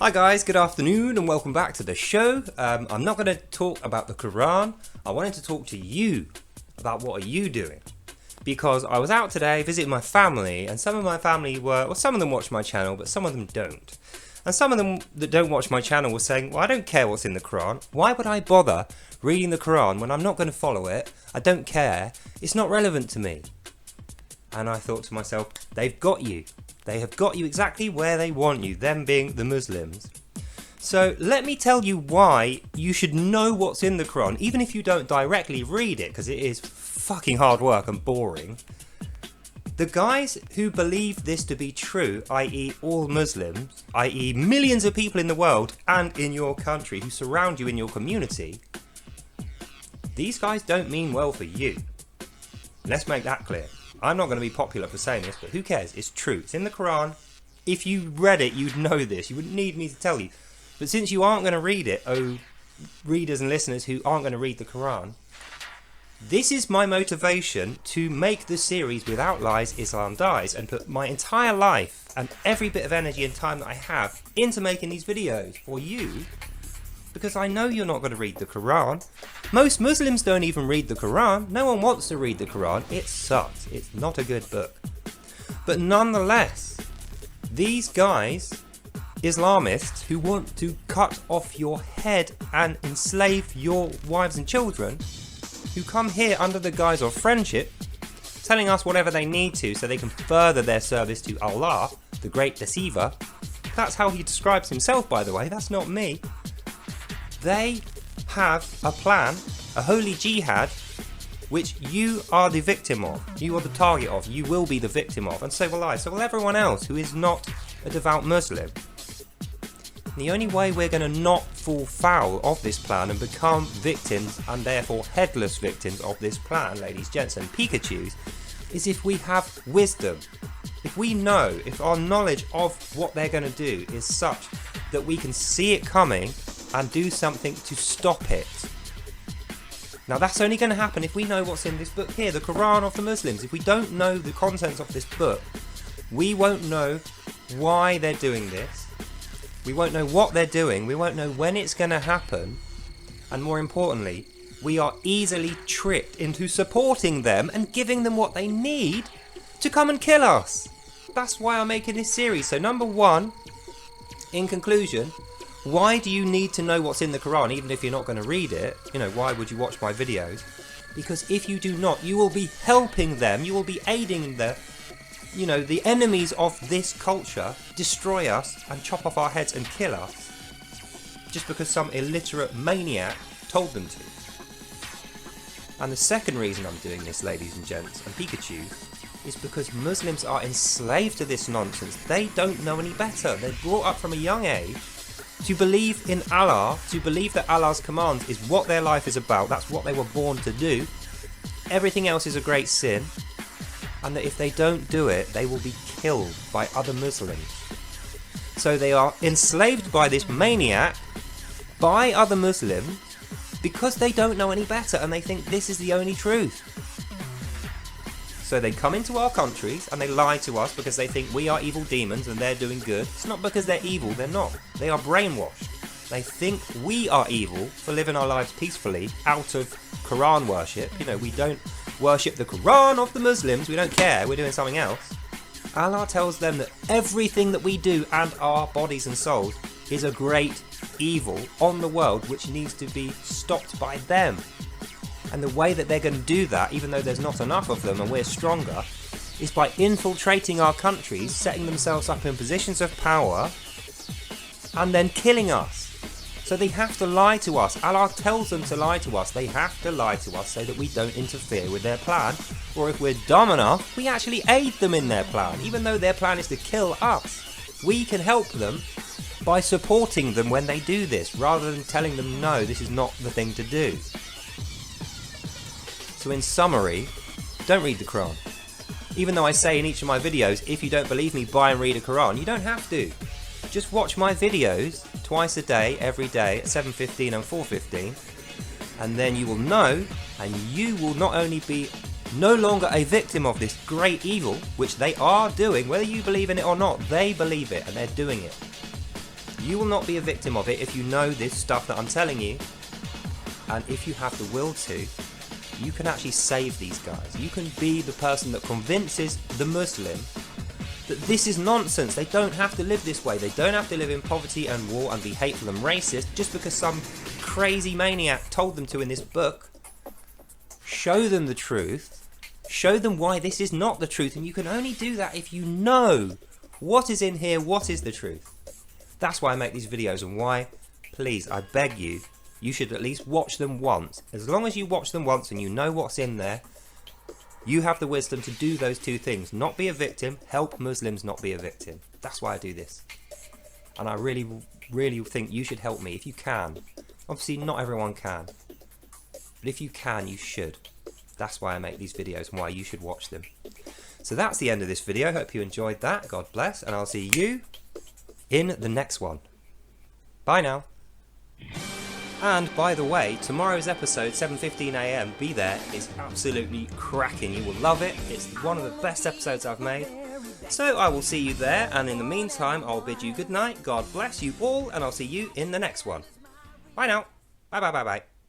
Hi guys, good afternoon and welcome back to the show. I'm not going to talk about the Quran. I wanted to talk to you about what are you doing. Because I was out today visiting my family, and some of my family some of them watch my channel, but some of them don't. And some of them that don't watch my channel were saying, well, I don't care what's in the Quran. Why would I bother reading the Quran when I'm not going to follow it? I don't care. It's not relevant to me. And I thought to myself, they've got you. They have got you exactly where they want you, them being the Muslims. So let me tell you why you should know what's in the Quran, even if you don't directly read it, because it is fucking hard work and boring. The guys who believe this to be true, i.e. all Muslims, i.e. millions of people in the world and in your country who surround you in your community, these guys don't mean well for you. Let's make that clear. I'm not going to be popular for saying this, but who cares? It's true. It's in the Quran. If you read it, you'd know this. You wouldn't need me to tell you. But since you aren't going to read it, oh readers and listeners who aren't going to read the Quran, this is my motivation to make the series Without Lies, Islam Dies, and put my entire life and every bit of energy and time that I have into making these videos for you, because I know you're not going to read the Quran. Most Muslims don't even read the Quran. No one wants to read the Quran. It sucks. It's not a good book. But nonetheless, these guys, Islamists, who want to cut off your head and enslave your wives and children, who come here under the guise of friendship, telling us whatever they need to so they can further their service to Allah, the great deceiver. That's how he describes himself, by the way. That's not me. They have a plan, a holy jihad, which you are the victim of. You are the target of. You will be the victim of. And so will I. So will everyone else who is not a devout Muslim. The only way we're going to not fall foul of this plan and become victims, and therefore headless victims of this plan, ladies, gents and Pikachus, is if we have wisdom. If we know, if our knowledge of what they're going to do is such that we can see it coming and do something to stop it. Now that's only going to happen if we know what's in this book here, the Quran of the Muslims. If we don't know the contents of this book, we won't know why they're doing this. We won't know what they're doing. We won't know when it's going to happen. And more importantly, we are easily tricked into supporting them and giving them what they need to come and kill us. That's why I'm making this series. So number one, in conclusion, why do you need to know what's in the Quran even if you're not going to read it? You know, why would you watch my videos? Because if you do not, you will be helping them, you will be aiding the enemies of this culture destroy us and chop off our heads and kill us just because some illiterate maniac told them to. And the second reason I'm doing this, ladies and gents and Pikachu, is because Muslims are enslaved to this nonsense. They don't know any better. They're brought up from a young age to believe in Allah, to believe that Allah's commands is what their life is about. That's what they were born to do. Everything else is a great sin. And that if they don't do it, they will be killed by other Muslims. So they are enslaved by this maniac, by other Muslims, because they don't know any better and they think this is the only truth. So they come into our countries and they lie to us because they think we are evil demons and they're doing good. It's not because they're evil, they're not. They are brainwashed. They think we are evil for living our lives peacefully out of Quran worship. You know, we don't worship the Quran of the Muslims, we don't care, we're doing something else. Allah tells them that everything that we do and our bodies and souls is a great evil on the world which needs to be stopped by them. And the way that they're going to do that, even though there's not enough of them and we're stronger, is by infiltrating our countries, setting themselves up in positions of power, and then killing us. So they have to lie to us. Allah tells them to lie to us. They have to lie to us so that we don't interfere with their plan. Or if we're dumb enough, we actually aid them in their plan. Even though their plan is to kill us, we can help them by supporting them when they do this, rather than telling them, no, this is not the thing to do. So in summary, don't read the Quran. Even though I say in each of my videos, if you don't believe me, buy and read a Quran, you don't have to. Just watch my videos twice a day, every day at 7:15 and 4:15, and then you will know, and you will not only be no longer a victim of this great evil, which they are doing, whether you believe in it or not, they believe it and they're doing it. You will not be a victim of it if you know this stuff that I'm telling you. And if you have the will to, you can actually save these guys. You can be the person that convinces the Muslim that this is nonsense. They don't have to live this way. They don't have to live in poverty and war and be hateful and racist just because some crazy maniac told them to in this book. Show them the truth. Show them why this is not the truth. And you can only do that if you know what is in here, what is the truth. That's why I make these videos, and why, please, I beg you, you should at least watch them once. As long as you watch them once and you know what's in there, you have the wisdom to do those two things. Not be a victim, help Muslims not be a victim. That's why I do this. And I really, really think you should help me if you can. Obviously, not everyone can. But if you can, you should. That's why I make these videos and why you should watch them. So that's the end of this video. Hope you enjoyed that. God bless. And I'll see you in the next one. Bye now. And by the way, tomorrow's episode, 7:15 AM, be there, is absolutely cracking. You will love it. It's one of the best episodes I've made. So I will see you there, and in the meantime, I'll bid you good night. God bless you all, and I'll see you in the next one. Bye now. Bye bye bye bye.